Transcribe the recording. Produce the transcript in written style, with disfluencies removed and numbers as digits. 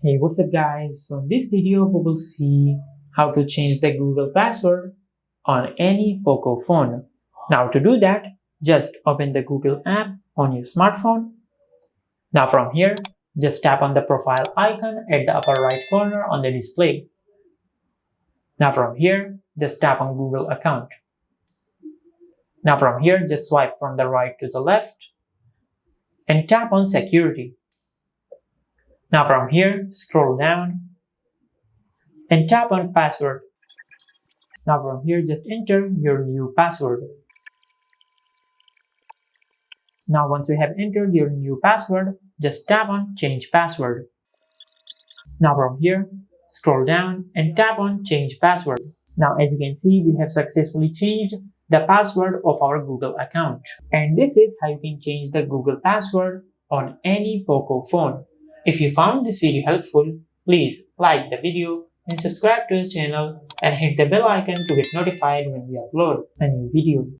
Hey, what's up guys? So in this video we will see how to change the Google password on any Poco phone. Now to do that, just open the Google app on your smartphone. Now from here, just tap on the profile icon at the upper right corner on the display. Now from here, just tap on Google account. Now from here, just swipe from the right to the left and tap on security. Now from here, scroll down and tap on password. Now from here, just enter your new password. Now once you have entered your new password, just tap on change password. Now from here, scroll down and tap on change password. Now as you can see, we have successfully changed the password of our Google account. And this is how you can change the Google password on any Poco phone. If you found this video helpful, please like the video and subscribe to the channel and hit the bell icon to get notified when we upload a new video.